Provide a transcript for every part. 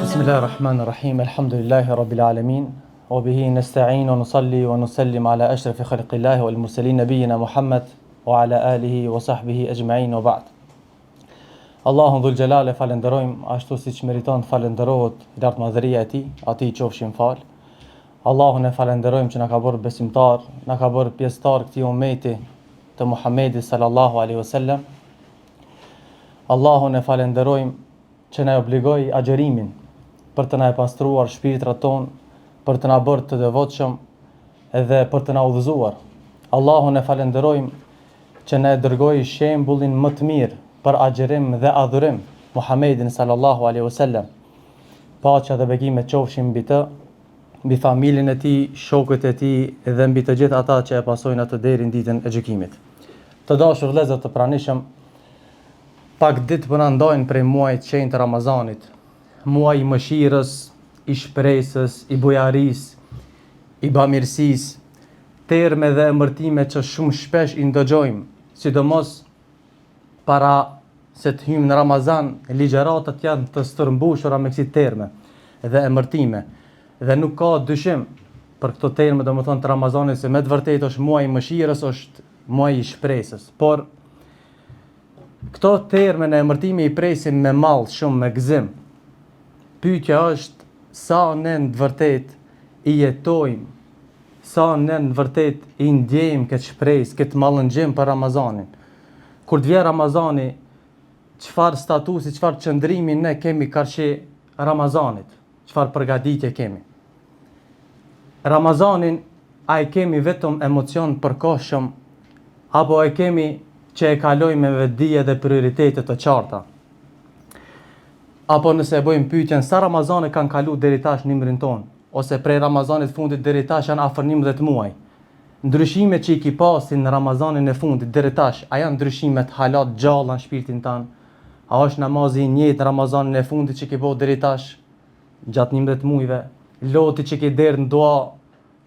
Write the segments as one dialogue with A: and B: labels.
A: بسم الله الرحمن الرحيم الحمد لله رب العالمين وبه نستعين ونصلي ونسلم على أشرف خلق الله والمرسلين نبينا محمد وعلى آله وصحبه أجمعين وبعد. Allahun dhul gjelale falenderojmë ashtu si që meriton të falenderohet i lartë madhëria e tij, atij i qofshin fal. Allahun e falenderojmë që na ka bërë besimtar, na ka bërë pjesëtar këtij ummeti të Muhamedit sallallahu alaihi wasallam. Allahun e falenderojmë që na obligoi agjërimin për të na pastruar shpirtrat tonë, për të na bërë të devotshëm edhe për të na udhëzuar. Allahun e falenderojmë që na dërgoi shembullin më të mirë për agjerim dhe adhurim, Muhammedin sallallahu alaihi wasallam. Paqja dhe bekimet qofshin mbi të, mbi familjen e tij, shokët e tij dhe mbi të gjithë ata që e pasojnë atë deri në ditën e gjykimit. Të dashur vëllezër të pranishëm, pak ditë po na ndajnë prej muajit të shenjtë të Ramazanit, muaji i mëshirës, i shpresës, i bujarisë, i bamirësisë, terme dhe emërtime që shumë shpesh i ndëgjojmë, sidomos para se të hymë në Ramazan, ligjëratat janë të stërmbushura me kësi terme dhe emërtime. Dhe nuk ka dyshim për këto terme, domethënë të Ramazanit, se me të vërtetë është muaji i mëshirës, është muaji i shpresës. Por këto terme në emërtime i presim me mall, shumë me gëzim. Pyetja është sa ne në të vërtetë i jetojmë, sa ne në të vërtetë i ndjejmë këtë shpresë, këtë mallëngjim për Ramazanin. Kur të vjen Ramazani, çfarë statusi, çfarë qëndrimi ne kemi karshi Ramazanit, çfarë përgatitje kemi. Ramazanin, a e kemi vetëm emocion përkohshëm, apo e kemi që e kalojmë me vetdije dhe prioritete të qarta? Apo nëse e bëjmë pyetjen sa Ramazane kanë kalu deri tash në emrin ton, ose prej Ramazanit fundit deri tash janë afër 11 muaj. Ndryshime që i ki pasin në Ramazanin e fundit deri tash, a janë ndryshimet halat gjalla në shpirtin tanë? A është namazi i njëjtë në Ramazanin e fundit që ki bo deri tash, gjatë 11 muajve? Loti që ki derë në dua,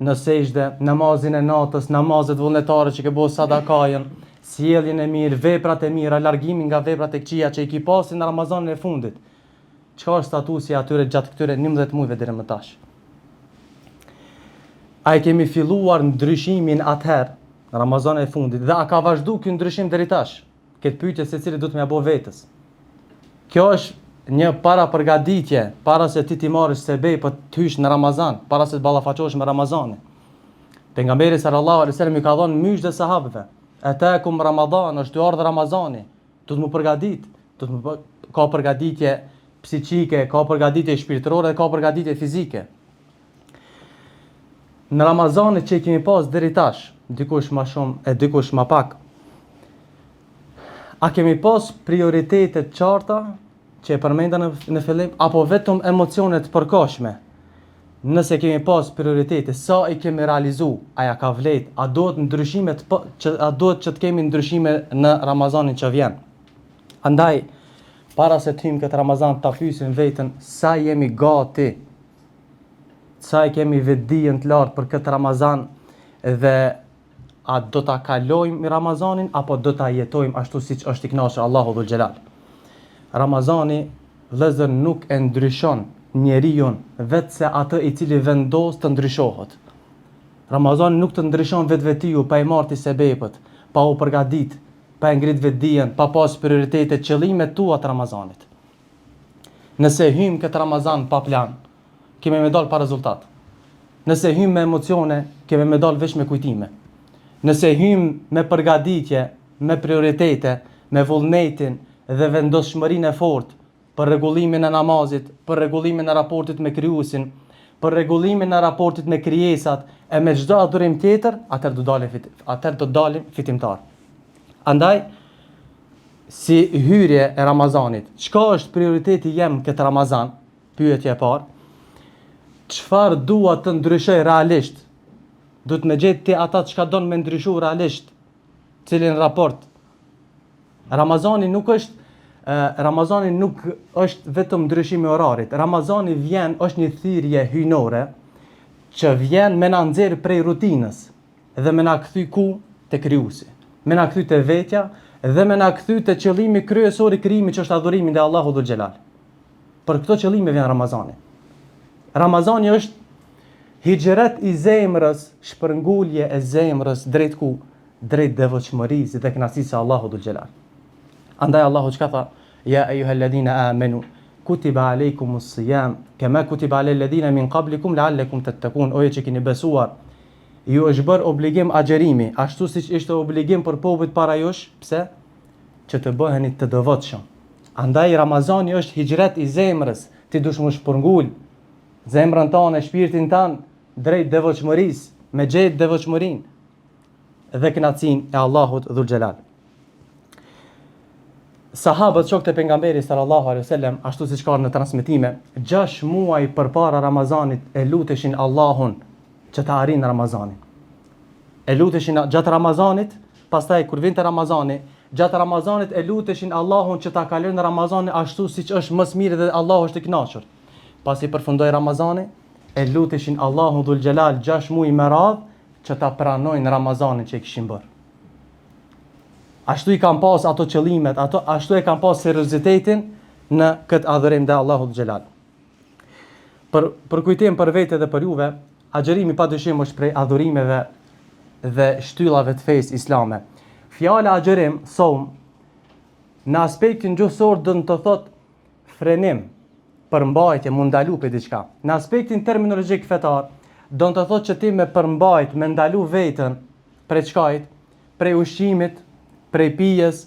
A: në sejdë, namazin e natës, namazet vullnetare që ki bo sadakajen, sjelljen e mirë, veprat e mira, largimin nga veprat e këqija që i ki pasin në Ramazanin e fundit. Çka është statusi atyre gjatë këtyre 11 muajve deri më tash? A e kemi filluar ndryshimin atëherë në Ramazanin e fundit dhe a ka vazhdu ky ndryshim deri tash? Këtë pyetje secili duhet m'ia bëj vetes. Kjo është një para përgatitje, para se ti marrësh sebej për të hysh në Ramazan, para se të ballafaqohesh me Ramazanin. Pejgamberi sallallahu alaihi wasallam i ka dhënë mysh dhe sahabëve: "Atakum Ramadan", është ardhur Ramazani. Duhet më përgatit, ka përgatitje psiqike, ka përgatitje shpirtërore dhe ka përgatitje fizike. Në Ramazanit që i kemi pas deri tash, dikush ma shumë e dikush ma pak, a kemi pas prioritetet qarta që e përmenda në fillim, apo vetëm emocionet përkohshme? Nëse kemi pas prioritete, sa i kemi realizu, aja ka vlet, a duhet që të kemi ndryshime në Ramazanin që vjen? Andaj, para se të hymë këtë Ramazan, ta pyesim veten sa jemi gati, sa i kemi vetdijen të lartë për këtë Ramazan, dhe a do ta kalojmë Ramazanin apo do ta jetojmë ashtu siç është i kënaqur Allahu dhul xhelal. Ramazani vëllezër nuk e ndryshon njeriu vetëse atë i cili vendos të ndryshohet. Ramazani nuk të ndryshon vetvetiu pa i marrë sebepët, pa u përgatit, pa e ngrit vetdijen, pa pas prioritete, qëllimet tua të Ramazanit. Nëse hymë këtë Ramazan pa plan, kemi me dal pa rezultat. Nëse hymë me emocione, kemi me dal veç me kujtime. Nëse hymë me përgatitje, me prioritete, me vullnetin dhe vendosshmërinë e fortë për rregullimin e namazit, për rregullimin e raportit me krijuesin, për rregullimin e raportit me krijesat e me çdo adhurim tjetër, atëherë do dalim fitimtar. Andaj, si hyrje e Ramazanit, çka është prioriteti jem këtë Ramazan? Pyetja e parë. Çfarë dua të ndryshoj realisht? Duhet me gjetë ti ata çka don me ndryshu realisht, cilin raport. Ramazani nuk është vetëm ndryshimi i orarit. Ramazani është një thirrje hyjnore që vjen me na nxjerr prej rutinës. dhe me na kthy ku te krijuesi. Me na kthy te vetja dhe me na kthy te qëllimi kryesor i krijimit që është adhurimi ndaj Allahut dhul xhelal. Për këto qëllime vjen Ramazani. Ramazani është hijret i zemrës, shpërngulje e zemrës drejt ku? Drejt devotshmërisë dhe kënaqësisë së Allahut dhul xhelal. Andaj Allahu çka tha? Ja ayyuhalladhina amanu kutiba alaykumus siyam kama kutiba alal ladhina min qablikum la'allakum tattaqun. O që keni besuar, ju është bërë obligim agjerimi, ashtu siç ishte obligim për popujt para jush, pse? Që të bëheni të devotshëm. Andaj Ramazani është hijret i zemrës, ti dush më shpërngul zemrën tonë, shpirtin tan drejt devotshmërisë, me gjetë devotshmërinë dhe kënaqësinë e Allahut dhul xhelal. Sahabët shokët e pejgamberit sallallahu alaihi wasallam, ashtu siç ka në transmetime, 6 muaj përpara Ramazanit e luteshin Allahun që të arrin Ramazanin. E luteshin gjatë Ramazanit, pastaj kur vinte Ramazani, gjatë Ramazanit e luteshin Allahun që ta kalojnë Ramazanin ashtu siç është më së miri dhe Allahu është i kënaqur. Pasi përfundoi Ramazani, e luteshin Allahun dhul xhelal 6 muaj me radhë që ta pranojnë Ramazanin që e kishin bërë. Ashtu i kanë pas ato qëllimet, ashtu e kanë pas seriozitetin në këtë adhurim ndaj Allahut xhelal. Për kujtim për vete dhe për juve, agjerimi padyshim është prej adhurimeve dhe shtyllave të fesë islame. Fjala agjerim, saum, në aspektin gjuhësor do të thotë frenim, përmbajtje, mund ndalu për diçka. Në aspektin terminologjik fetar, do të thotë që ti me përmbajt, me ndalu veten prej çkajt, prej ushqimit, prej pijes,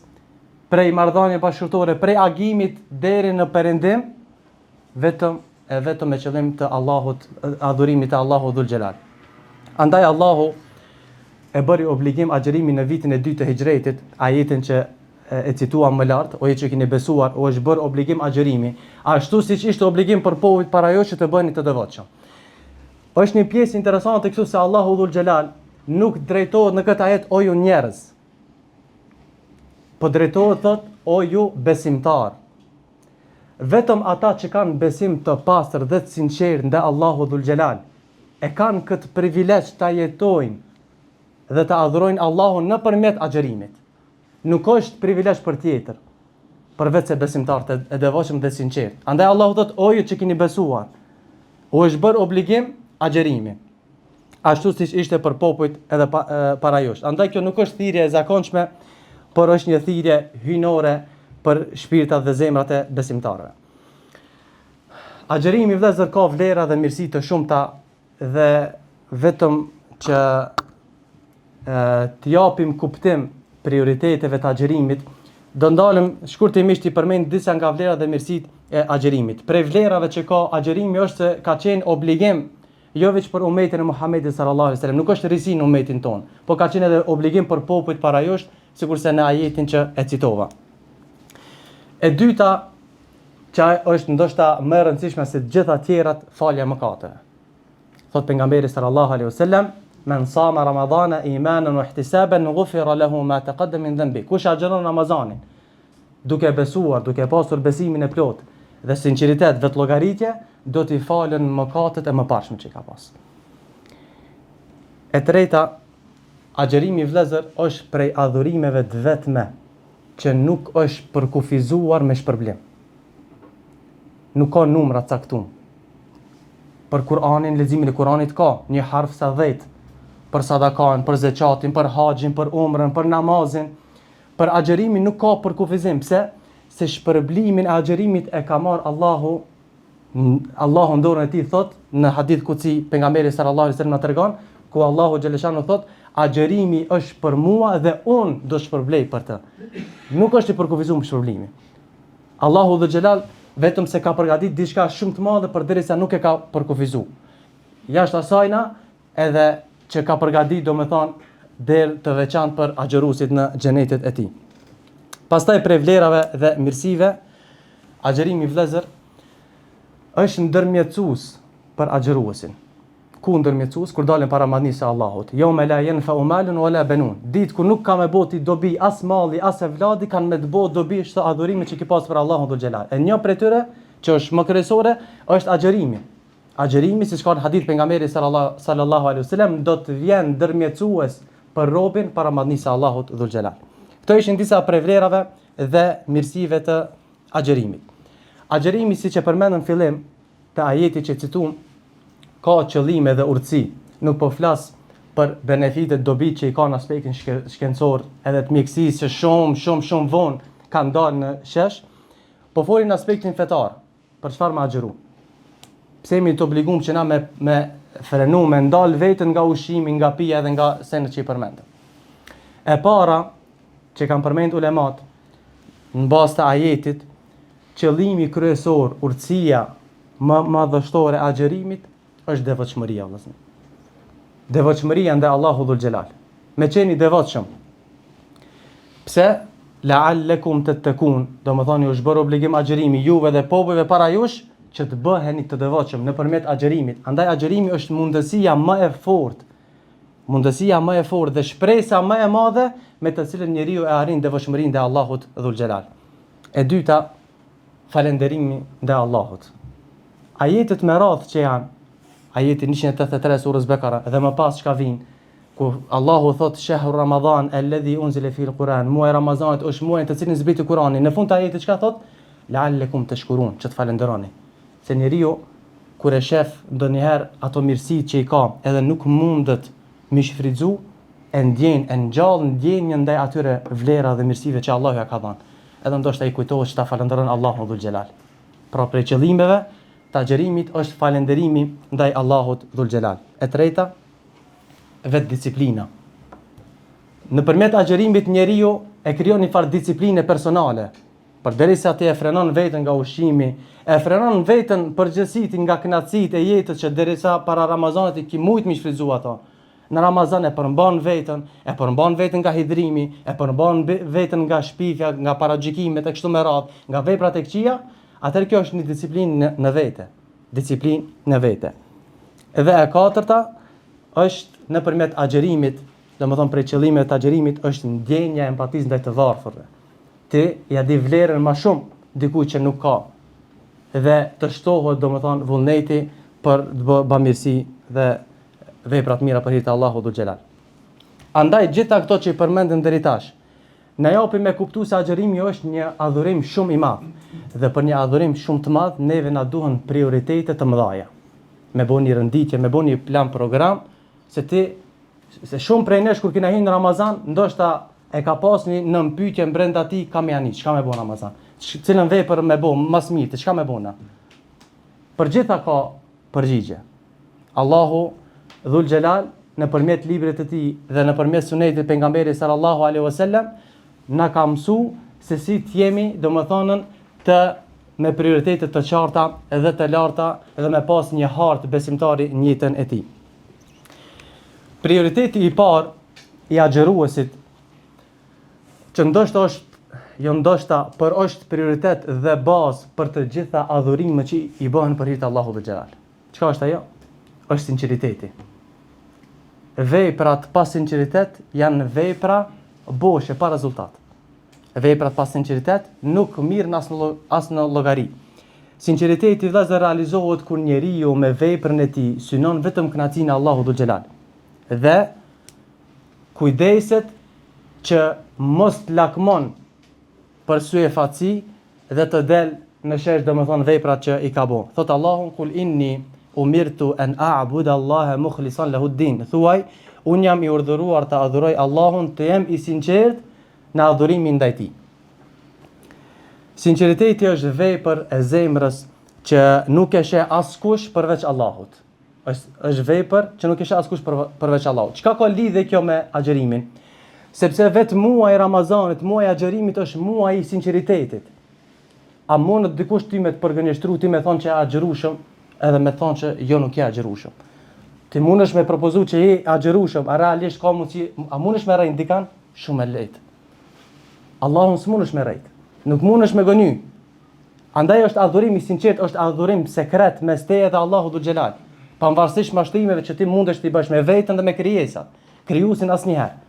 A: prej marrëdhënie bashkëtorë, prej agimit deri në perëndim, vetëm me qëllim të Allahut, adhurimit të Allahut dhul xhelal. Andaj Allahu e bëri obligim agjerimin në vitin e 2 të hijretit, ajetin që e cituam më lart, o që keni besuar, o është bërë obligim agjerimi, ashtu siç ishte obligim për popujt para jush që të bëni të devotshëm. Është një pjesë interesante këtu se Allahu dhul xhelal nuk drejtohet në këtë ajet o ju njerëz, po drejtohet thot o ju besimtar. Vetëm ata që kanë besim të pastër dhe të sinqert ndaj Allahut dhul xhelal e kanë këtë privilegj ta jetojnë dhe të adhurojnë Allahun nëpërmjet agjerimit. Nuk është privilegj për tjetër, përveç se besimtarët e devotshëm dhe sinqert. Andaj Allahu thot o ju që keni besuar, u është bërë obligim agjerimi, ashtu siç ishte për popujt edhe para jush. Andaj kjo nuk është thirrje e zakonshme, por është një thirrje hyjnore për shpirtat dhe zemrat e besimtarëve. Agjerimi vëllezër ka vlera dhe mirësi të shumta dhe vetëm që të japim kuptim prioriteteve të agjerimit, do ndalem shkurtimisht i përmend disa nga vlerat dhe mirësitë e agjerimit. Prej vlerave që ka agjerimi është se ka qenë obligim jo vetëm për umetin e Muhamedit sallallahu alaihi wasallam, nuk është risi në umetin ton, por ka qenë edhe obligim për popujt para jush, sikurse në ajetin që e citova. E dyta, që është ndoshta më e rëndësishme se të gjitha tjerat, falja e mëkateve. Thot pejgamberi sallallahu alaihi wasallam, men sama ramadana imanan wa ihtisaban ghufira lahu ma taqaddama min dhanbi. Kush agjeron Ramazanin duke besuar, duke pasur besimin e plot dhe sinqeritet vet llogaritje, do t'i falen mëkatet e mëparshme që ka pas. E treta, agjerimi vëllezër është prej adhurimeve të vetme që nuk është përkufizuar me shpërblim. Nuk ka numra caktuar. Për Kur'anin, leximin e Kur'anit ka një harf sa 10, për sadakan, për zeqatin, për haxhin, për umrën, për namazin. Për agjerimin nuk ka përkufizim. Pse? Se shpërblimin e agjerimit e ka marrë Allahu në dorën e tij, thot në hadith kutsi pejgamberi sallallahu alaihi wasallam na tregon, ku Allahu xhaleshanu thot, agjerimi është për mua dhe unë do shpërblej për të. Nuk është i përkufizuar shpërblimi. Allahu dhe xhelal vetëm se ka përgatit diçka shumë të madhe përderisa nuk e ka përkufizuar. Jashtë asajna edhe që ka përgatit domethënë derë të veçantë për agjeruesit në xhenetet e tij. Pastaj prej vlerave dhe mirësive, agjerimi vëllezër është ndërmjetësues për agjeruesin. Ku ndërmjetësues? Kur dalin para madhnisë së Allahut. Jo me la yanfa'u malun wala banun. Ditë ku nuk ka me boti dobi as malli as evladi, kanë me të bëjë dobi çdo adhurimi që ki pas për Allahun dhul xhelal. E një prej tyre që është më kryesore është agjerimi. Agjerimi, siç ka në hadith pejgamberi sallallahu alaihi wasallam, do të vjen ndërmjetësues për robën para madhnisë së Allahut dhul xhelal. Këto ishin disa prej vlerave dhe mirësive të agjerimit. Agjerimi, siç e përmendëm në fillim të ajetit që cituam, ka qëllime dhe urtësi. Nuk po flas për benefitet dobit që i ka në aspektin shkencor edhe të mjekësisë që shumë vonë kanë dalë në shesh, po folin në aspektin fetar, për çfarë më agjeru. Pse jemi të obliguar që na me frenu, me ndal veten nga ushqimi, nga pija dhe nga senet që i përmendëm. E para që kanë përmendur ulemat në bazë të ajetit, qëllimi kryesor, urtësia më madhështore e agjerimit është devotshmëria, vëllezër. Devotshmëria ndaj Allahut dhul xhelal. Me qeni devotshëm. Pse? La'allakum tattaqun, domethënë ju është bërë obligim agjerimi juve dhe popujve para jush që të bëheni të devotshëm nëpërmjet agjerimit. Andaj agjerimi është mundësia më e fortë. Mundësia më e fortë dhe shpresa më e madhe me të cilën njeriu e arrin devotshmërinë ndaj Allahut dhul xhelal. E dyta, falënderimi ndaj Allahut. Ajetet me radhë që janë ajeti 183 surës Bekara dhe më pas çka vijnë, ku Allahu thot shahru Ramadan alladhi unzila fihi al-Quran, muaj Ramazanit është muaji të cilin zbriti Kurani. Në fund të ajetit çka thot? La'allakum tashkurun, që të falenderoni. Se njeriu kur e shef ndonjëherë ato mirësitë që i ka, edhe nuk mundet mi shfrytzu, e ngjall ndjenjën ndaj atyre vlera dhe mirësive që Allahu ja ka dhënë. Edhe ndoshta i kujtohet që ta falenderon Allahun dhul xhelal. Pra prej qëllimeve të agjerimit është falenderimi ndaj Allahut dhul xhelal. E treta, vetë disiplina. Nëpërmjet agjerimit njeriu e krijon një farë disipline personale. Përderisa ti e frenon veten nga ushqimi, e frenon veten përgjithësisht nga kënaqësitë e jetës që derisa para Ramazanit i ki mujt mi shfrytzu ato. Në Ramazan e përmban veten nga hidrimi, e përmban veten nga shpifja, nga paragjykimet e kështu me radhë, nga veprat e këqija, atëherë kjo është një disiplinë në vete. Disiplinë në vete. Edhe e katërta është nëpërmjet agjerimit, domethënë prej qëllimeve të agjerimit është ndjenja e empatisë ndaj të varfërve. Ti ja di vlerën më shumë dikujt që nuk ka. Dhe të shtohet domethënë vullneti për të bërë mirësi dhe vepra të mira për hir të Allahut dhul xhelal. Andaj gjitha këto që i përmendëm deri tash, na japin me kuptu se agjerimi është një adhurim shumë i madh. Dhe për një adhurim shumë të madh, neve na duhen prioritete të mëdha. Me bën një renditje, me bën një plan program, se shumë prej nesh kur kena hyrë në Ramazan, ndoshta e ka pas një nëmpytje brenda tij, kam janë, çka më bën Ramazan? Cilën vepër më bën më së miri, çka më bëna? Për gjitha ka përgjigje. Allahu dhul xhelal nëpërmjet librit të tij dhe nëpërmjet sunetit të pejgamberit sallallahu alaihi wasallam na ka mësu se si të jemi, domethënën, me prioritete të qarta edhe të larta edhe me pas një hartë besimtari në jetën e tij. Prioriteti i parë i agjeruesit, që ndoshta por është prioritet dhe bazë për të gjitha adhurimet që i bëhen për hir të Allahut dhul xhelal. Çka është ajo? Është sinqeriteti. Veprat pa sinqeritet janë vepra boshe pa rezultat. Veprat pa sinqeritet nuk mirën as në llogari. Sinqeriteti vëllazër realizohet kur njeriu me veprën e tij synon vetëm kënaqësinë e Allahut dhul xhelal. Dhe kujdeset që mos lakmon për sy e fatësi dhe të del në shesh domethënë veprat që i ka bën. Thot Allahu kul inni umirtu an a'budu Allaha mukhlishan lahu ad-din. Thuaj, un jam i urdhëruar të adhuroj Allahun, të jem i sinqert në adhurimin ndaj tij. Sinqeriteti është vepër e zemrës që nuk e sheh askush përveç Allahut. Është vepër që nuk e sheh askush përveç Allahut. Çka ka lidhje kjo me agjerimin? Sepse vetë muaji i Ramazanit, muaji i agjerimit është muaji i sinqeritetit. A mund dikush ty me të përgënjeshtru, ti me thonë që e agjerushëm, edhe me thonë që jo nuk je agjerushëm. Ti mundesh me propozu që je agjerushëm, a realisht ka mundsi, a mundesh me rrejt dikan? Shumë e lehtë. Allahun s'mundesh me rrejt. Nuk mundesh me gëny. Andaj është adhurim i sinqert, është adhurim sekret mes teje dhe Allahut dhul xhelal. Pavarësisht mashtrimeve që ti mundesh t'i bësh me veten dhe me krijesat. Krijuesin asnjëherë.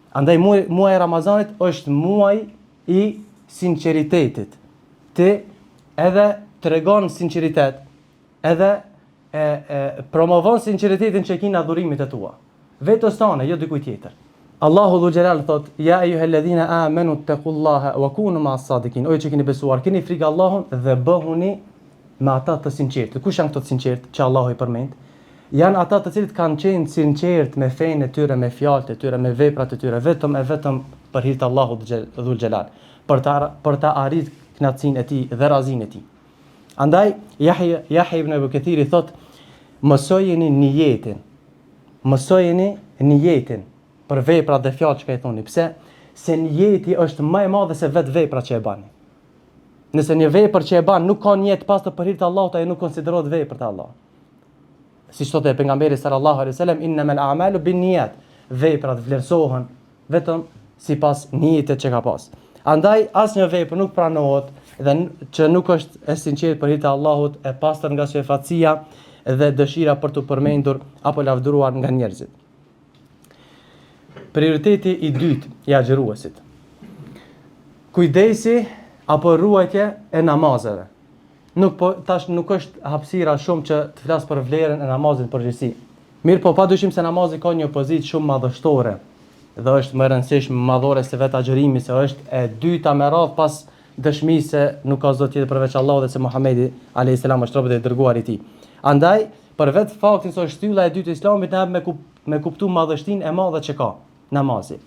A: Andaj muaji i Ramazanit është muaji i sinqeritetit. Ti edhe tregon sinqeritet, edhe promovon sinqeritetin që kin adhurimit e tua. Vetës tane, jo dikujt tjetër. Allahu Dhul Jalal thot: "Ya ayyuhalladhina amanu taqullaha wa kunu ma'as sadiqin." O ju që keni besuar, keni frikë Allahun dhe bëhuni me ata të sinqertë. Kush janë këto të sinqertë që Allahu i përmend? Janë ata të cilët kanë qenë sinqertë me fenë e tyre, me fjalët e tyre, me veprat e tyre, vetëm për hir të Allahut Dhul Jalal, për ta arritur kënaqësinë e tij dhe razinë e tij. Andaj Yahya ibn Abu Kathir thot: "Mësojeni niyetin për veprat dhe fjalët që i thoni." Pse? Se niyeti është më e madhe se vetë vepra që e bani. Nëse një vepër që e ban nuk ka niyet pas të për hir të Allahut, ai nuk konsiderohet vepër të Allahut. Siç thotë pejgamberi sallallahu alaihi wasallam, "Innamal a'malu binniyat." Veprat vlerësohen vetëm sipas niyetit që ka pas. Andaj asnjë vepër nuk pranohet dhe që nuk është e sinqertë për hir të Allahut, e pastër nga shefatësia dhe dëshira për të përmendur apo lavdëruar nga njerëzit. Prioriteti i dytë i agjëruesit. Kujdesi apo ruajtje e namazeve. Tash nuk është hapësira shumë që të flas për vlerën e namazit në përgjithësi. Mirë, po padyshim se namazi ka një pozitë shumë madhështore dhe është më e rëndësishme madhore se vetë agjërimi, se është e dyta me radhë pas dëshmisë se nuk ka zot tjetër përveç Allahut dhe se Muhamedi alayhis salam është robi i dërguar i tij. Andaj, për vetë faktin se është shtylla e dytë e Islamit, na hap me kuptu madhështinë e madhe që ka namazi.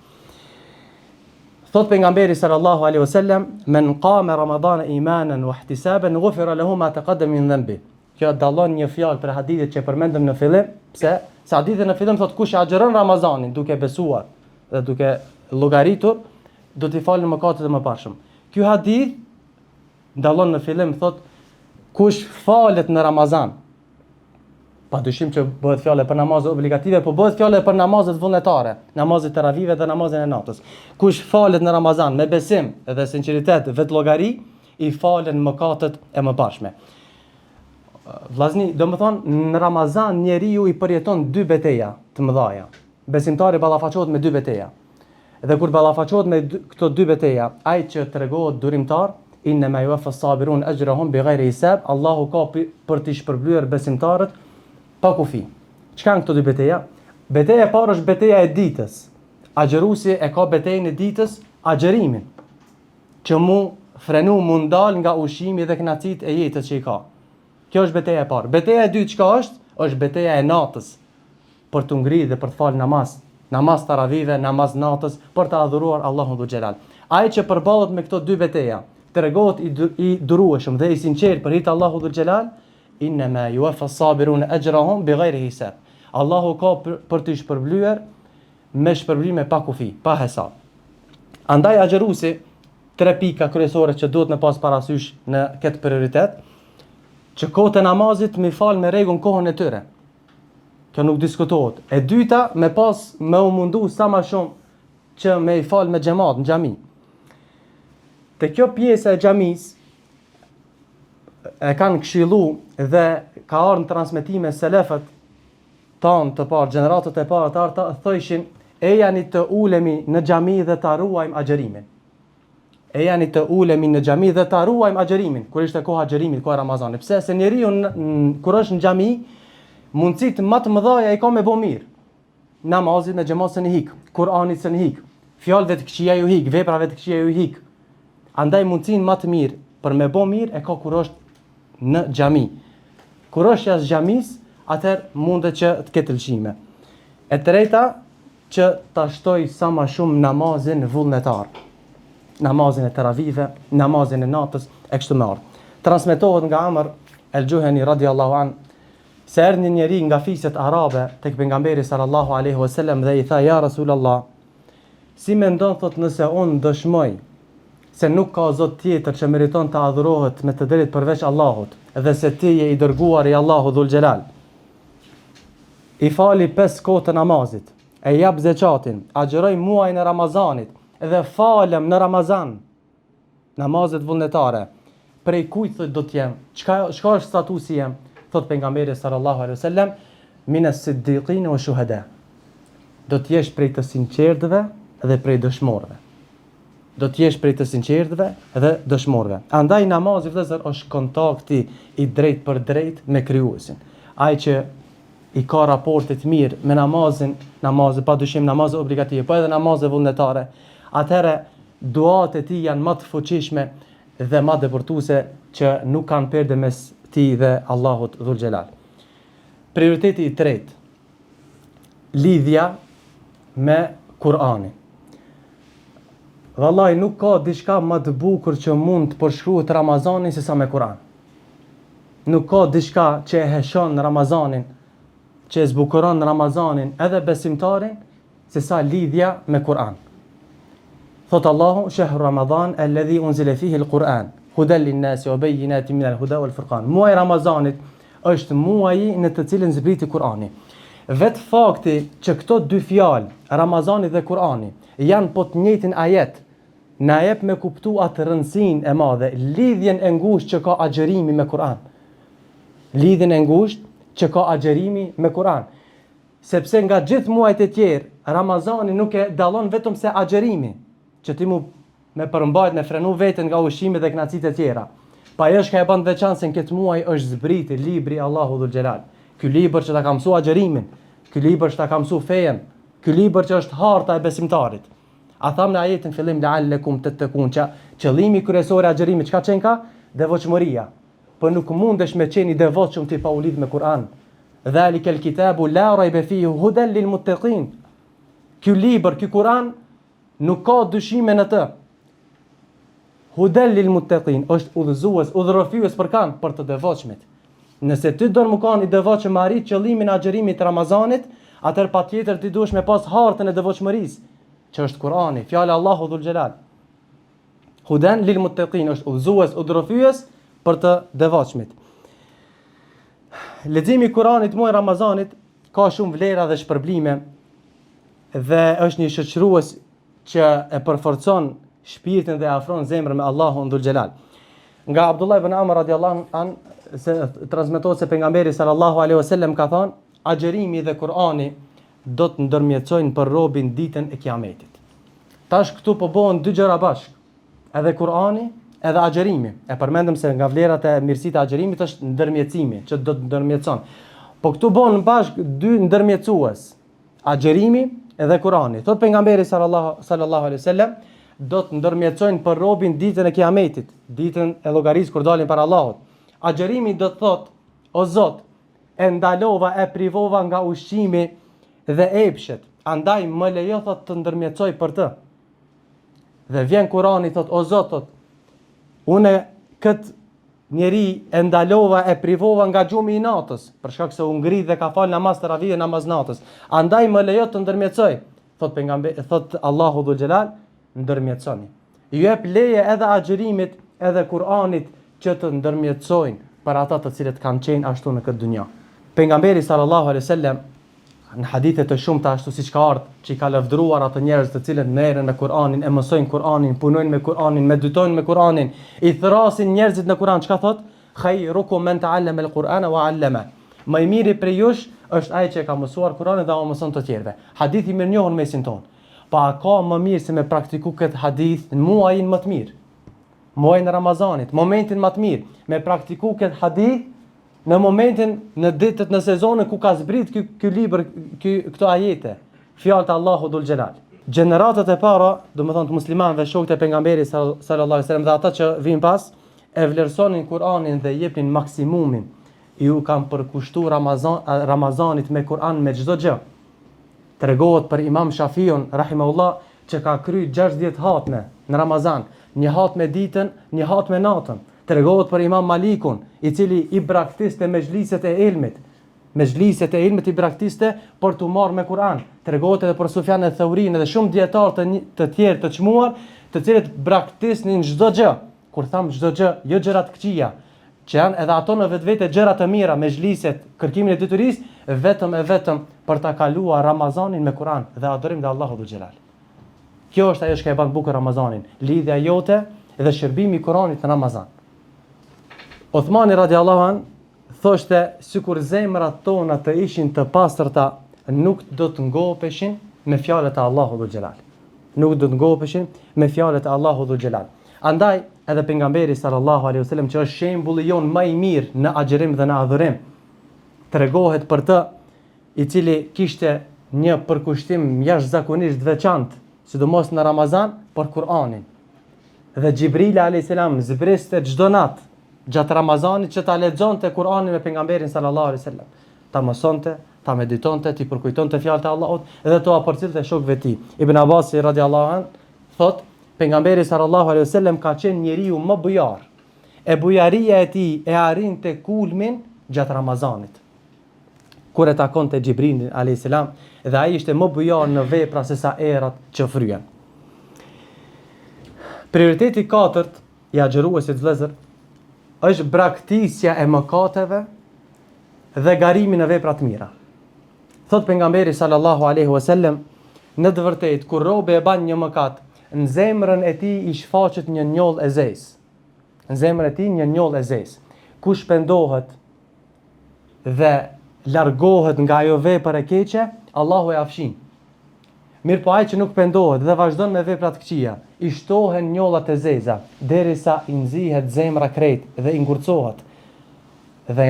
A: Thot pejgamberi sallallahu alaihi wasallam: "Men qama Ramadana imanan wa ihtisaban ghufira lahu ma taqaddama min dhanbi." Kjo dallon një fjalë për hadithet që përmendëm në fillim, pse? Se hadithi në fillim thot kush agjeron Ramazanin duke besuar dhe duke llogaritur, do t'i falën mëkatet e mëparshëm. Ky hadith dallon në fillim thot kush falet në Ramazan. Padyshim që bëhet fjalë për namazet obligative, po bëhet fjalë për namazet vullnetare, namazet teravive dhe namazin e natës. Kush falet në Ramazan me besim dhe sinqeritet vetë llogari, i falen mëkatet e mëparshme. Vllazni, do më thonë, në Ramazan njeriu i përjeton dy beteja të mëdhaja. Besimtari ballafaqohet me dy beteja. Dhe kur ballafaqohet me këto dy beteja, ai që tregohet durimtar, innama yuwaffa as-sabirun ajrahum bighayri hisab, Allahu ka për të shpërblyer besimtarët pa kufi. Çka janë këto dy beteja? Beteja e parë është beteja e ditës. Agjëruesi e ka betejën e ditës, agjërimin, që mu frenu, mu ndal nga ushqimi dhe kënaqësitë e jetës që i ka. Kjo është beteja e parë. Beteja e dytë çka është? Është beteja e natës, për të ngritur dhe për të falë namaz taravive, namaz natës, për të adhuruar Allahun Dhul Jalal. Ai që përballet me këto dy beteja, tregohet i durueshëm dhe i sinqert për hir të Allahut Dhul Jalal, innama yuwaffa as-sabiruna ajrahum bighayri hisab. Allahu ka për të shpërblyer me shpërblime pa kufi, pa hesab. Andaj agjëruesi, tre pika kryesore që duhet në pas parasysh në këtë prioritet, që kohët e namazit me fal me rregull kohën e tyre. Kjo nuk diskutohet. E dyta, me u mundu sa më shumë që me i fal me xhamat në xhami. Te kjo pjesë e xhamis e kanë këshillu dhe ka ardhur në transmetime selefët tanë të parë, gjeneratët e parë të thëshin: "E jani të ulemi në xhami dhe ta ruajmë agjërimin." E jani të ulemi në xhami dhe ta ruajmë agjërimin, kur ishte koha agjërimit, koha Ramazanit. Pse? Se njeriu kur është në xhami, mundësitë më të mëdha i ka me bë mirë. Namazit në xhamat s'e hik, Kur'anit s'e hik, fjalëve të këqija ju hik, veprave të këqija ju hik. Andaj mundësinë më të mirë për me bë mirë e ka kur është në xhami. Kur është jashtë xhamis, atëherë mundet që të ketë lëshime. E treta, që ta shtoj sa më shumë namazin vullnetar. Namazin e teravive, namazin e natës, e kështu me radhë. Transmetohet nga Amr el-Juhani radhiyallahu an se erdhi një njeri nga fiset arabe tek pejgamberi sallallahu alaihi wasallam dhe i tha: "Ja Rasulullah, si mendon thot nëse unë dëshmoj se nuk ka zot tjetër që meriton të adhurohet me të drejtë përveç Allahut dhe se ti je i dërguar i Allahut Dhul Jalal, i fali 5 kohë të namazit, e jap zekatin, agjëroj muajin e Ramazanit dhe falem në Ramazan namazet vullnetare, prej kujt thot do të jem? Çka është statusi jem?" Thot pejgamberi sallallahu alaihi wasallam: "Min as-siddiqin wa shuhada." Do të jesh prej të sinqertëve dhe prej dëshmorëve. Do të jesh prej të sinqertëve dhe dëshmorëve. Andaj namazi vëllezër është kontakti i drejt për drejt me krijuesin. ai që i ka raportet mirë me namazin, pa dyshim namazë obligative, po edhe namazë vullnetare, atëherë duat e tij janë më të fuqishme dhe më dëpërtuese që nuk kanë perde mes ti dhe Allahut Dhul Xhelal. Prioriteti i tretë, lidhja me Kur'anin. Vallahi nuk ka diçka më të bukur që mund të përshkruhet Ramazanin se sa me Kur'an. Nuk ka diçka që e heshon Ramazanin, që e zbukuron Ramazanin edhe besimtarin se sa lidhja me Kur'an. Thot Allahu, shahru Ramadan alladhi unzila fihi al-Quran hudan lin-nasi wa bayyinatin min al-huda wal-furqan. Muaji Ramazanit është muaji në të cilin zbriti Kur'ani. Vetë fakti që këto dy fjalë, Ramazani dhe Kur'ani, janë po të njëjtin ajet, na jep me kuptu atë rëndësinë e madhe, lidhjen e ngushtë që ka agjerimi me Kur'an. Lidhjen e ngushtë që ka agjerimi me Kur'an. Sepse nga gjithë muajt e tjerë, Ramazani nuk e dallon vetëm se agjerimi, që ti mu me përmbajt, me frenu veten nga ushqime dhe knacit e tjera. Pa ajo që e bën veçantë se në këtë muaj është zbriti libri Allahu Dhul Xhelal. Ky libër që ta ka mësua agjerimin, ky libër që ta ka mësua fejen, ky libër që është harta e besimtarit. A thamë në ajetin fillim la'allekum tattaqun, që qëllimi kryesor i agjerimit çka qenë ka? Devotshmëria. Po nuk mundesh me qenë i devotshëm ti pa u lidh me Kur'an. Dhalika al-kitabu la rayba fihi hudan lil-muttaqin. Ky libër, ky Kur'an nuk ka dyshime në të. Hudan lil-muttaqin është udhëzues, udhërofyes për kan, për të devotshmit. Nëse ti don më kanë i devotshëm arrit qëllimin e agjerimit të Ramazanit, atëherë patjetër ti duhesh me pas hartën e devotshmërisë, që është Kur'ani, fjala Allahu Dhul Xhelal. Hudan lil muttaqin është udhëzues, udhërofyes për të devotshmit. Leximi i Kur'anit muaj Ramazanit ka shumë vlera dhe shpërblime dhe është një shoqërues që e përforcon shpirtin dhe afron zemrën me Allahun Dhul Xhelal. Nga Abdullah ibn Amr radiallahu an se transmetohet se pejgamberi sallallahu alaihi wasallam ka thënë, agjerimi dhe Kur'ani do të ndërmjetësojnë për robin ditën e Kiametit. Tash këtu po bëhen dy gjëra bashkë, edhe Kur'ani edhe agjerimi. E përmendëm se nga vlerat e mirësitë e agjerimit është ndërmjetësimi, që do të ndërmjetëson. Po këtu bëhen bashkë dy ndërmjetësues, agjerimi edhe Kur'ani. Thot pejgamberi sallallahu alaihi wasallam, do të ndërmjetësojnë për robin ditën e Kiametit, ditën e llogarisë kur dalin para Allahut. Agjerimi do të thot, o Zot, e ndalova, e privova nga ushqimi dhe epshet, andaj më lejo thot të ndërmjetësoj për të. Dhe vjen Kurani thot, o Zot, thot, une këtë njeri e ndalova, e privova nga gjumi i natës, për shkak se u ngrit dhe ka fal namaz taravih, namaz natës. Andaj më lejo të ndërmjetësoj, thot Allahu Dhul Xhelal, ndërmjetësoni. Ju jep leje edhe agjerimit edhe Kur'anit që të ndërmjetësojnë për ata të cilët kanë qenë ashtu në këtë dynja. Pejgamberi sallallahu alaihi wasallam në hadithe të shumta ashtu siç ka ardhur, që i ka lavdëruar ato njerëz të cilët merren me Kur'anin, e mësojnë Kur'anin, punojnë me Kur'anin, meditojnë me Kur'anin, i thrasin njerëzit në Kur'an, çka thot? Khayrukum man ta'allama al-Qur'ana wa 'allama. Më i miri prej jush është ai që ka mësuar Kur'anin dhe mëson të tjerëve. Hadithi mirë njohur mesin ton. Pa ka më mirë se me praktiku këtë hadith në muajin më të mirë. Muajin e Ramazanit, momentin më të mirë, me praktiku këtë hadith në momentin, në ditët, në sezonin ku ka zbrit ky libër, këto ajete, fjalët e Allahu Dhul Xhelal. Gjeneratët e para, domethënë të muslimanëve, shokët e pejgamberit sallallahu alaihi wasallam dhe ata që vijnë pas, e vlerësonin Kur'anin dhe jepnin maksimumin. Ju kanë përkushtuar Ramazanit me Kur'an me çdo gjë. Tregohet për Imam Shafiun rahimahullah që ka kryer 60 hatme në Ramazan, një hatme ditën, një hatme natën. Tregohet për Imam Malikun, i cili i braktiste mezhliset e ilmit. Mezhliset e ilmit i braktiste për të marrë me Kur'an. Tregohet edhe për Sufjan e-Thaurin dhe shumë dietar të tjerë të çmuar, të cilët braktisnin çdo gjë. Kur tham çdo gjë, jo gjëra të këqija, që janë edhe ato në vetvete gjëra të mira, mezhliset, kërkimin e detyrisë, vetëm për ta kaluar Ramazanin me Kur'an dhe adorim dhe Allahu Dhul Xhelal. Kjo është ajo që e bën bukur Ramazanin, lidhja jote dhe shërbimi i Kur'anit në Ramazan. Uthmani radiallahu an thoshte, sikur zemrat tona të ishin të pastërta, nuk do të ngopeshin me fjalët e Allahu Dhul Xhelal. Nuk do të ngopeshin me fjalët e Allahu Dhul Xhelal. Andaj edhe pejgamberi sallallahu alaihi wasallam, që është shembulli jon më i mirë në agjerim dhe në adhurim, tregohet për të i cili kishte një përkushtim jashtëzakonisht veçantë, sidomos në Ramazan, për Kur'anin. Dhe Xhibrili alayhis salam zbriste çdo natë gjatë Ramazanit që ta lexonte Kur'anin me pejgamberin sallallahu alaihi wasallam. Ta mësonte, ta meditonte, ti përkujtonte fjalët e Allahut dhe to apërcillte shokëve të tij. Ibn Abbas radiallahu an thot, pejgamberi sallallahu alaihi wasallam ka qenë njeriu më bujar. E bujaria e tij e arrinte kulmin gjatë Ramazanit. Kur e takonte Xhibrilin alayhis salam dhe ai ishte më bujar në vepra se sa erat që fryen. Prioriteti 4 i agjëruesit vëllezër është braktisja e mëkateve dhe garimi në vepra të mira. Thot pejgamberi sallallahu alaihi wasallam, në të vërtetë kur robi e bën një mëkat, në zemrën e tij i shfaqet një njoll e zezë. Në zemrën e tij një njoll e zezë. Kush pendohet dhe largohet nga ajo vepër e keqe, Allahu e afshin. Mirë po ai që nuk pendohet dhe vazhdon me vepra të këqija, i shtohen njollat e zeza, derisa i nxihet zemra krejt dhe i ngurcohet. Dhe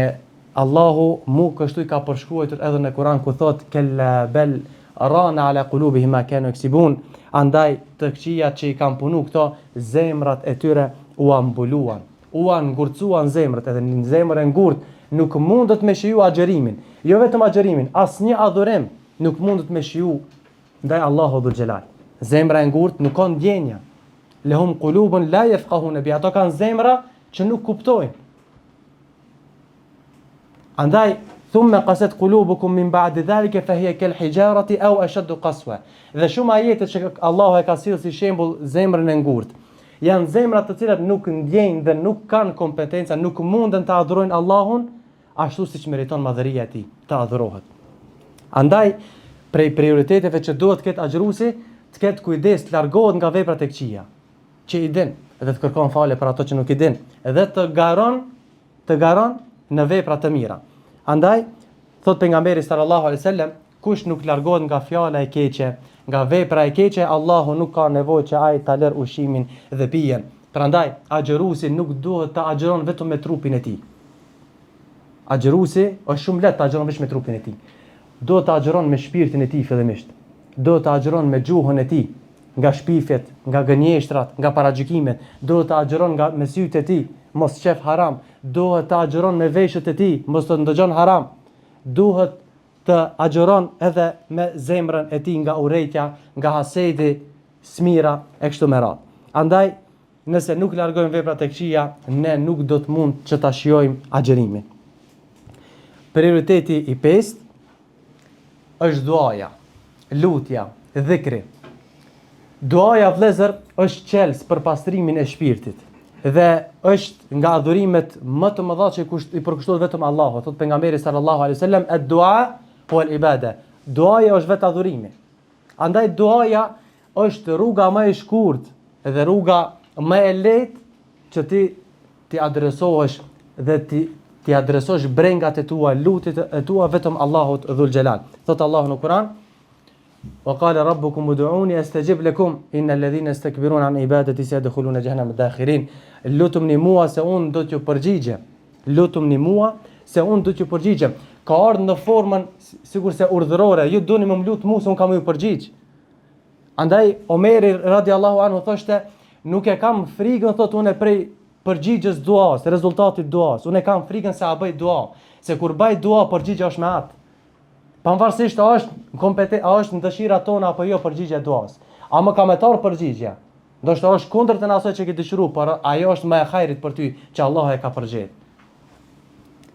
A: Allahu mu kështu i ka përshkruar edhe në Kur'an ku thot kella bel rana ala qulubihim ma kanu yaksibun, andaj të këqijat që i kanë punu këto, zemrat e tyre u ambuluan, u ngurcuan zemrat, edhe në zemër e ngurt nuk mundet me shiju agjërimin. Jo vetëm agjërimin, asnjë adhurim nuk mundet me shiju ndaj Allahu dhul xhelal. Zemra e ngurt nuk ka ndjenja. Lehum qulubun la yafqahuna bi, ato kanë zemra që nuk kuptojnë. Andaj thumma qasat qulubukum min ba'di dhalika fa hiya kal hijarati aw ashaddu qaswa. Dhe shumë ajete që Allahu e ka sjellë si shembull zemrën e ngurt. Janë zemra të cilat nuk ndjejnë dhe nuk kanë kompetenca, nuk munden të adhurojnë Allahun ashtu siç meriton madhëria e tij të adhurohet. Andaj prej prioriteteve që duhet të ketë agjëruesi, të ketë kujdes të largohet nga veprat e këqija, që i din, edhe të kërkon falje për ato që nuk i din, edhe të garon në vepra të mira. Andaj thot pejgamberi sallallahu alaihi wasallam, kush nuk largohet nga fjala e keqe, nga vepra e keqe, Allahu nuk ka nevojë që ai ta lër ushimin dhe pijen. Prandaj agjëruesi nuk duhet të agjëron vetëm me trupin e tij. Agjëruesi është shumë lehtë të agjëron vetëm me trupin e tij. Duhet të agjeron me shpirtin e tij fillimisht. Duhet të agjeron me gjuhën e tij, nga shpifjet, nga gënjeshtrat, nga paragjykimet. Duhet të agjeron me sytë e tij, mos qef haram. Duhet të agjeron me veshët e tij, mos të ndëgjon haram. Duhet të agjeron edhe me zemrën e tij, nga urrejtja, nga hasedi, smira e kështu me radhë. Andaj, nëse nuk largojmë veprat e këqija, ne nuk do të mund që ta shijojmë agjërimin. Prioriteti i 5 është duaja, lutja, dhikri. Duaja vëllezër është qelës për pastrimin e shpirtit dhe është nga adhurimet më të mëdha që i përkushtohet vetëm Allahut. Thot pejgamberi sallallahu alaihi wasallam, ad-du'a huwa al-ibada. Duaja është vetë adhurimi. Andaj duaja është rruga më e shkurtë dhe rruga më e lehtë që ti adresohesh dhe ti adresosh brengat e tua, lutjet e tua vetëm Allahut dhul xhelal. Thot Allahu në Kur'an: "Wa qala rabbukum ud'uni astajib lakum innal ladhina yastakbiruna an ibadati sayadkhuluna jahannama dakhirin." Lutumni mua se unë do t'ju përgjigjem. Lutumni mua se unë do t'ju përgjigjem. Ka ardhur në formën sigurisht urdhërore. Ju doni më lut mua se unë kam ju përgjigj. Andaj Omeri radiallahu anhu thoshte, nuk e kam frikën, thot unë prej përgjigjes duas, rezultatit duas. Unë e kam frikën se a bëj dua, se kur bëj dua përgjigja është me atë. Pavarësisht a është në dëshirat tona apo jo përgjigja e duas. A më ka metar përgjigja. Ndoshta është kundërt në asaj që ke dëshiruar, por ajo është më e hajrit për ty që Allah e ka përgjigj.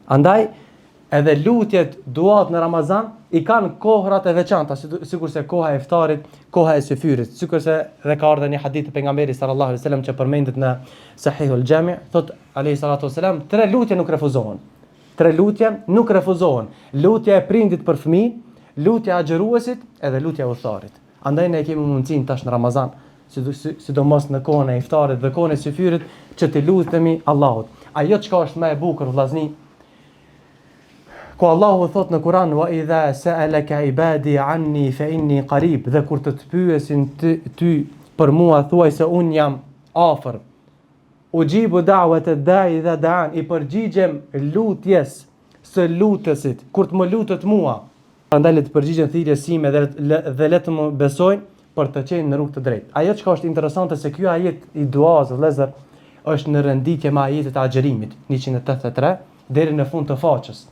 A: Andaj edhe lutjet, duat në Ramazan i kanë kohrat e veçanta, sikurse koha e iftarit, koha e syfyrit, sikurse dhe ka ardhur një hadith të pejgamberit sallallahu alaihi wasallam që përmendet në Sahihul Jami', thot alayhi salatu wasalam, 3 lutje nuk refuzohen. 3 lutje nuk refuzohen. Lutja e prindit për fëmijë, lutja e agjëruesit edhe lutja e udhëtarit. Andaj ne kemi mundësinë tash në Ramazan, sidomos në kohën e iftarit dhe kohën e syfyrit, që të lutemi Allahut. Ajo çka është më e bukur vllazni, ku Allahu thot në Kur'an: "Wa idha sa'alaka ibadi anni fa inni qarib." Dhe kur të pyesin ty për mua, thuaj se un jam afër. Ujibu da'wat ad-da'i idha da'an, i përgjigjem lutjes së lutësit, kur të më lutët mua. Prandaj le të përgjigjen thirrjes sime dhe le të më besojnë për të qenë në rrugë të drejtë. Ajo çka është interesante se ky ajet i duaz vëllezër është në renditje me ajetet e agjerimit 183 deri në fund të faqes.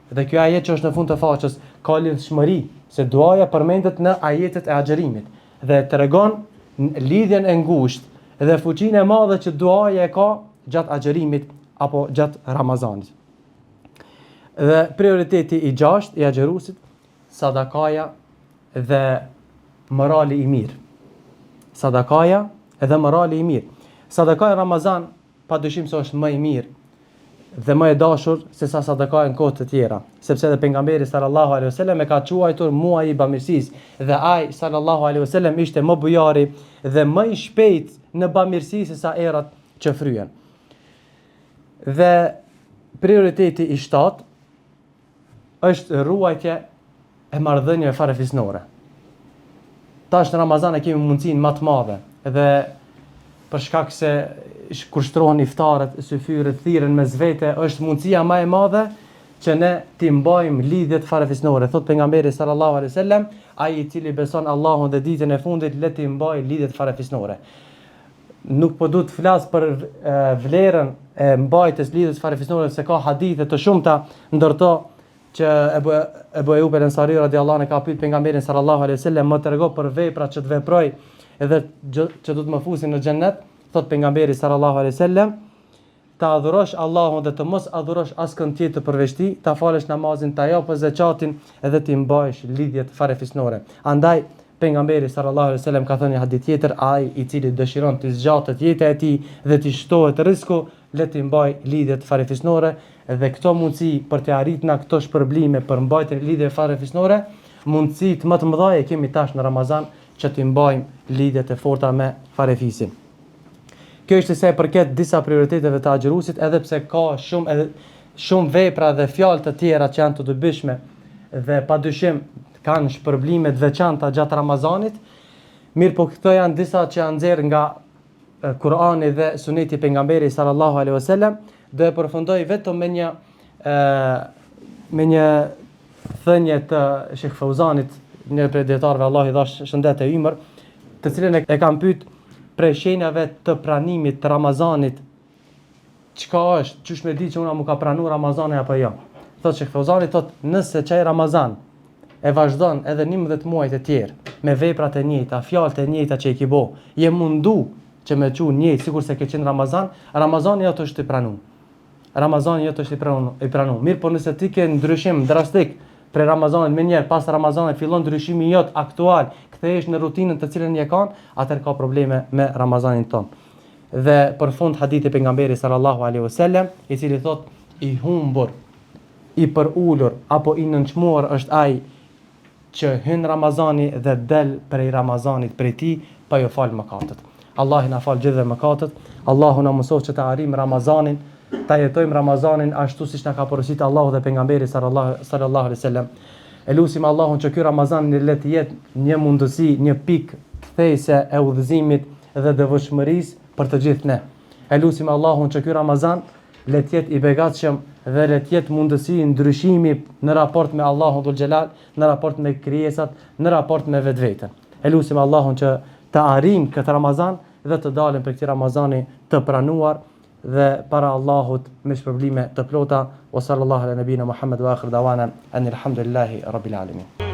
A: Dhe ky ajet që është në fund të faqes ka lidhshmëri se duaja përmendet në ajetet e agjerimit dhe tregon lidhjen e ngushtë dhe fuqinë e madhe që duaja e ka gjatë agjerimit apo gjatë Ramazanit. Dhe prioriteti i 6 i agjeruesit, sadakaja dhe morali i mirë. Sadakaja dhe morali i mirë. Sadakaja në Ramazan padyshim se është më i mirë dhe më e dashur se sa sadakaja në kohë të tjera, sepse edhe pejgamberi sallallahu alaihi wasallam e ka quajtur muaji i bamirësisë dhe ai sallallahu alaihi wasallam ishte më bujari dhe më i shpejt në bamirësi se sa erat që fryen. Dhe prioriteti i 7 është ruajtja e marrëdhënieve farefisnore. Tash në Ramazan e kemi mundësinë më të madhe dhe për shkak se kur shtrohen iftarët, syfyret, thirrën mes vete, është mundësia më e madhe që ne t'i mbajmë lidhjet farefisnore. Thot pejgamberi sallallahu alaihi wasallam, ai i cili beson Allahun dhe ditën e fundit, le t'i mbajë lidhjet farefisnore. Nuk po duhet të flas për vlerën e mbajtjes lidhjes farefisnore, se ka hadithe të shumta, ndërto që Ebu Eyyub el-Ansari radiallahu anhu ka pyet pejgamberin sallallahu alaihi wasallam më trego për veprat që të veproj edhe që do të më fusin në xhennet. Thot pejgamberi sallallahu alaihi wasallam, ta adhurosh Allahun dhe të mos adhurosh askën tjetër përveç tij, ta falësh namazin, ta japësh zakatin edhe ti mbajsh lidhjet farefisnore. Andaj pejgamberi sallallahu alaihi wasallam ka thënë një hadith tjetër, ai i cili dëshiron të zgjatet jeta e tij dhe të shtohet risku, le të mbaj lidhjet farefisnore dhe këto mundësi për të arritur këto shpërblime për mbajtjen e lidhjeve farefisnore, mundësitë më të mëdha e kemi tash në Ramazan që të mbajmë lidhjet e forta me farefisin. Kjo është se përket disa prioriteteve të agjeruesit, edhe pse ka shumë vepra dhe fjalë të tjera që janë të dobishme dhe padyshim kanë shpërblime të veçanta gjatë Ramazanit, mirë po këto janë disa që janë nxjerrë nga Kur'ani dhe Suneti i pejgamberit sallallahu alaihi wasallam. Do e përfundoj vetëm me një thënie të Sheikh Fauzanit, një prej dietarëve, Allah i dhash shëndet e ymër, të cilën e kam pyet prej shenjave të pranimit të Ramazanit, çka është, çush me di që unë mu ka pranu Ramazani apo jo. Thot Sheikh Fauzani, thot nëse çaj Ramazan e vazhdon edhe 11 muajt e tjerë me veprat e njëjta, fjalët e njëjta që i ke bë, je mundu që me qenë njëjtë sikur se ke qenë Ramazan, Ramazani ato është i pranuar. Ramazani jote është i pranuar. Mirë, po nëse ti ke ndryshim drastik prej Ramazanit me njerë, pas Ramazanit fillon ndryshimi jot aktual, kthehesh në rutinën të cilën je kanë, atëherë ka probleme me Ramazanin ton. Dhe për fund hadithi pejgamberit sallallahu alaihi wasallam, i cili thot i humbur, i përulur apo i nënçmuar është ai që hyn Ramazani dhe del prej Ramazanit prej tij pa ju fal mëkatet. Allah na fal gjithë mëkatet. Allahu na mësoj që të arrijmë Ramazanin, ta jetojmë Ramazanin ashtu siç na ka porositur Allahu dhe pejgamberi sallallahu alaihi wasallam. Elusim Allahun që ky Ramazan le të jetë një mundësi, një pikë kthejse e udhëzimit dhe devotshmërisë për të gjithë ne. Elusim Allahun që ky Ramazan le të jetë i begatshëm dhe le të jetë mundësi ndryshimi në raport me Allahun dhul xhelal, në raport me krijesat, në raport me vetveten. Elusim Allahun që të arrijmë këtë Ramazan dhe të dalim për këtë Ramazani të pranuar dhe para Allahut me shpërblime të plota. Wa sallallahu ala nabina Muhammad wa akhir dawana anil hamdulillahi rabbil alamin.